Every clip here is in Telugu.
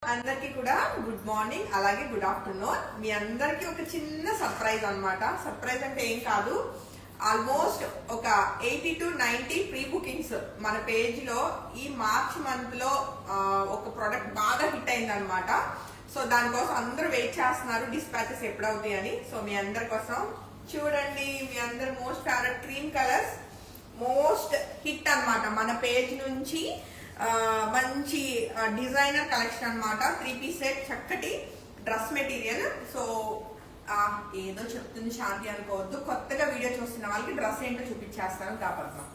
అందరికి కూడా గుడ్ మార్నింగ్ అలాగే గుడ్ ఆఫ్టర్నూన్. మీ అందరికి ఒక చిన్న సర్ప్రైజ్ అన్నమాట. సర్ప్రైజ్ అంటే ఏం కాదు, ఆల్మోస్ట్ ఒక 80 to 90 ప్రీ బుకింగ్స్ మన పేజ్ లో ఈ మార్చ్ మంత్ లో ఒక ప్రోడక్ట్ బాగా హిట్ అయింది అనమాట. సో దానికోసం అందరూ వెయిట్ చేస్తున్నారు డిస్పాచెస్ ఎప్పుడవుతాయి అని. సో మీ అందరి కోసం చూడండి, మీ అందరు most favourite cream colours most hit అన్నమాట మన పేజ్ నుంచి. మంచి డిజైనర్ కలెక్షన్ అన్నమాట. 3 piece సెట్, చక్కటి డ్రెస్ మెటీరియల్. సో ఏదో చెప్తుంది శాంతి అనుకోవద్దు, కొత్తగా వీడియో చూస్తున్న వాళ్ళకి డ్రెస్ ఏంటో చూపించేస్తాను కాపట్నం.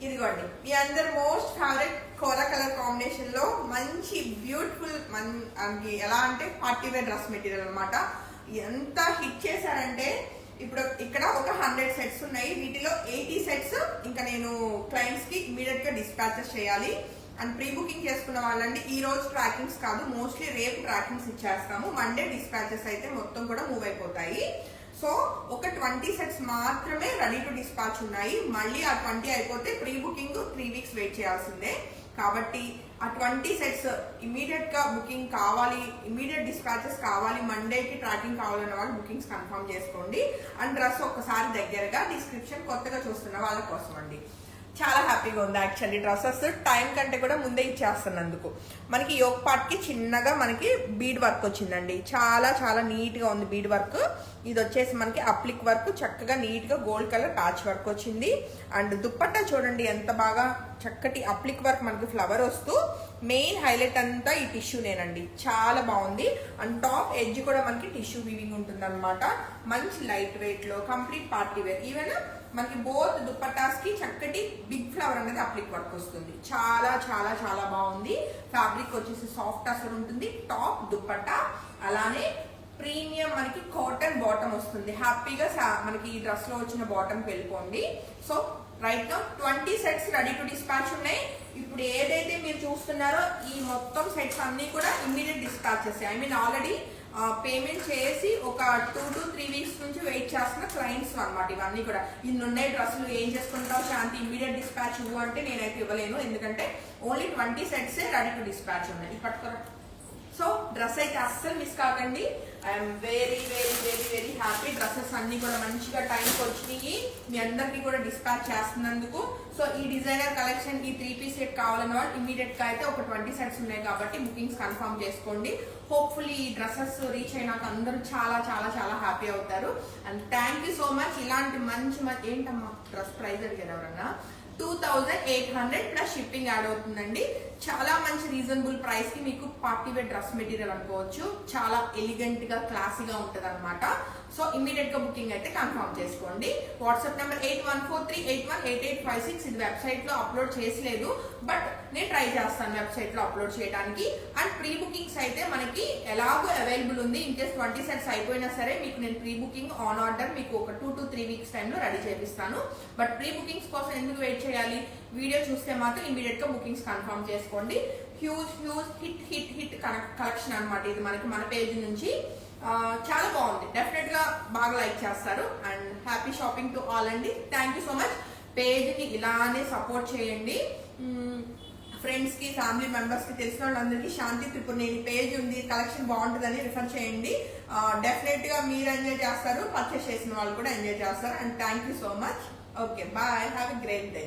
ఇదిగోండి మీ అందరు మోస్ట్ ఫేవరెట్ కోలా కలర్ కాంబినేషన్ లో మంచి బ్యూటిఫుల్ ఎలా అంటే పార్టీ వేర్ డ్రెస్ మెటీరియల్ అనమాట. ఎంత హిట్ చేశారంటే ఇప్పుడు ఇక్కడ ఒక 100 సెట్స్ ఉన్నాయి, వీటిలో 80 సెట్స్ ఇంకా నేను క్లయింట్స్ కి ఇమీడియట్ గా డిస్పాచెస్ చేయాలి. అండ్ ప్రీ బుకింగ్ చేసుకున్న వాళ్ళంటే ఈ రోజు ట్రాకింగ్స్ కాదు, మోస్ట్లీ రేపు ట్రాకింగ్స్ ఇచ్చేస్తాము. మండే డిస్పాచెస్ అయితే మొత్తం కూడా మూవ్ అయిపోతాయి. సో ఒక 20 సెట్స్ మాత్రమే రెడీ టు డిస్పాచ్ ఉన్నాయి. మళ్ళీ ఆ 20 అయిపోతే ప్రీ బుకింగ్ 3 weeks వెయిట్ చేయాల్సిందే. కాబట్టి ఆ 20 సెట్స్ ఇమీడియట్ గా బుకింగ్ కావాలి, ఇమీడియట్ డిస్పాచెస్ కావాలి, మండేకి ట్రాకింగ్ కావాలన్న వాళ్ళు బుకింగ్స్ కన్ఫర్మ్ చేసుకోండి. అండ్ డ్రెస్ ఒక్కసారి దగ్గరగా డిస్క్రిప్షన్ కొత్తగా చూస్తున్న వాళ్ళ కోసం అండి. చాలా హ్యాపీగా ఉంది యాక్చువల్లీ. డ్రెస్సెస్ టైం కంటే కూడా ముందే ఇచ్చేస్తున్నందుకు. మనకి యోక్ పార్ట్ కి చిన్నగా మనకి బీడ్ వర్క్ వచ్చిందండి, చాలా చాలా నీట్ గా ఉంది బీడ్ వర్క్. ఇది వచ్చేసి మనకి అప్లిక్ వర్క్, చక్కగా నీట్ గా గోల్డ్ కలర్ ప్యాచ్ వర్క్ వచ్చింది. అండ్ దుప్పట్టా చూడండి ఎంత బాగా చక్కటి అప్లిక్ వర్క్, మనకి ఫ్లవర్ వస్తూ మెయిన్ హైలైట్ అంతా ఈ టిష్యూనేనండి, చాలా బాగుంది. అండ్ టాప్ ఎడ్జ్ కూడా మనకి టిష్యూ వీవింగ్ ఉంటుంది అనమాట. మంచి లైట్ వెయిట్ లో కంప్లీట్ పార్టీ వేర్. ఈవెన్ మనకి బోత్ దుప్పట్టాస్ కి చక్కటి బిగ్ ఫ్లవర్ అనేది అప్లిక్ వర్క్ వస్తుంది. చాలా చాలా చాలా బాగుంది. ఫ్యాబ్రిక్ వచ్చేసి సాఫ్ట్ అసలు ఉంటుంది. టాప్ దుప్పట్టా అలానే ప్రీమియం మనకి కాటన్ బాటమ్ వస్తుంది. హ్యాపీగా మనకి ఈ డ్రెస్ లో వచ్చిన బాటమ్ వెళ్ళిపోండి. సో రైట్ గా 20 సెట్స్ రెడీ టు డిస్పాచ్ ఉన్నాయి. ఇప్పుడు ఏదైతే మీరు చూస్తున్నారో ఈ మొత్తం సెట్స్ అన్ని కూడా immediate dispatches. I mean already payment చేసి ఒక 2 to 3 weeks నుంచి వెయిట్ చేస్తున్న క్లయింట్స్ అనమాట. ఇవన్నీ కూడా ఇన్ని ఉన్నాయి డ్రెస్సులు, ఏం చేసుకుంటావు శాంతి ఇమ్మీడియట్ డిస్పాచ్ ఇవ్వు అంటే నేనైతే ఇవ్వలేను, ఎందుకంటే only 20 sets ready to dispatch ఉన్నాయి. పట్టుకోరా. సో డ్రెస్ అయితే అస్సలు మిస్ కాకండి. I'm very very very very happy. Dresses అన్ని కూడా మంచిగా టైంకి వచ్చినాయి, మీ అందరికి కూడా డిస్పాచ్ చేస్తున్నందుకు. సో ఈ డిజైనర్ కలెక్షన్ ఈ 3 piece సెట్ కావాలన్న వాళ్ళు ఇమీడియట్ గా అయితే ఒక 20 సెట్స్ ఉన్నాయి కాబట్టి బుకింగ్స్ కన్ఫర్మ్ చేసుకోండి. హోప్ఫుల్లీ ఈ డ్రెస్సెస్ రీచ్ అయినాక అందరూ చాలా చాలా చాలా హ్యాపీ అవుతారు. And thank you so much. ఇలాంటి మంచి ఏంటమ్మా డ్రెస్ ప్రైస్ అడిగారు ఎవరన్నా? 2800 ప్లస్ షిప్పింగ్ యాడ్ అవుతుందండి. చాలా మంచి రీజనబుల్ ప్రైస్ కి మీకు పార్టీ వేర్ డ్రెస్ మెటీరియల్ అనుకోవచ్చు. చాలా ఎలిగెంట్ గా క్లాసీగా ఉంటది అనమాట. సో ఇమీడియట్ గా బుకింగ్ అయితే కన్ఫర్మ్ చేసుకోండి. WhatsApp number 8143818856. ఇది వెబ్సైట్ లో అప్లోడ్ చేసలేదు, బట్ నేను ట్రై చేస్తాను వెబ్సైట్ లో అప్లోడ్ చేయడానికి. అండ్ ప్రీ బుకింగ్స్ అయితే మనకి ఎలాగో అవైలబుల్ ఉంది. ఇన్ కేస్ 20 సెట్స్ అయిపోయినా సరే మీకు నేను ప్రీ బుకింగ్ ఆన్ ఆర్డర్ మీకు ఒక 2 to 3 weeks టైంలో రెడీ చేపిస్తాను. బట్ ప్రీ బుకింగ్స్ కోసం ఎందుకు వెయిట్ చేయాలి? వీడియో చూస్తే మాత్రం ఇమీడియట్ గా బుకింగ్స్ కన్ఫర్మ్ చేసుకోండి. Huge huge hit hit hit collection అనమాట ఇది మనకి మన పేజ్ నుంచి. చాలా బాగుంది, డెఫినెట్ గా బాగా లైక్ చేస్తారు. And happy shopping to all అండి. Thank you so much. Page ని ఇలానే సపోర్ట్ చేయండి. ఫ్రెండ్స్ కి, ఫ్యామిలీ మెంబర్స్ కి, తెలిసిన వాళ్ళందరికీ శాంతి త్రిపురనేని పేజ్ ఉంది, కలెక్షన్ బాగుంటుందని రిఫర్ చేయండి. డెఫినెట్ గా మీరు ఎంజాయ్ చేస్తారు, పర్చేస్ చేసిన వాళ్ళు కూడా ఎంజాయ్ చేస్తారు. And thank you so much. Okay, bye, have a great day.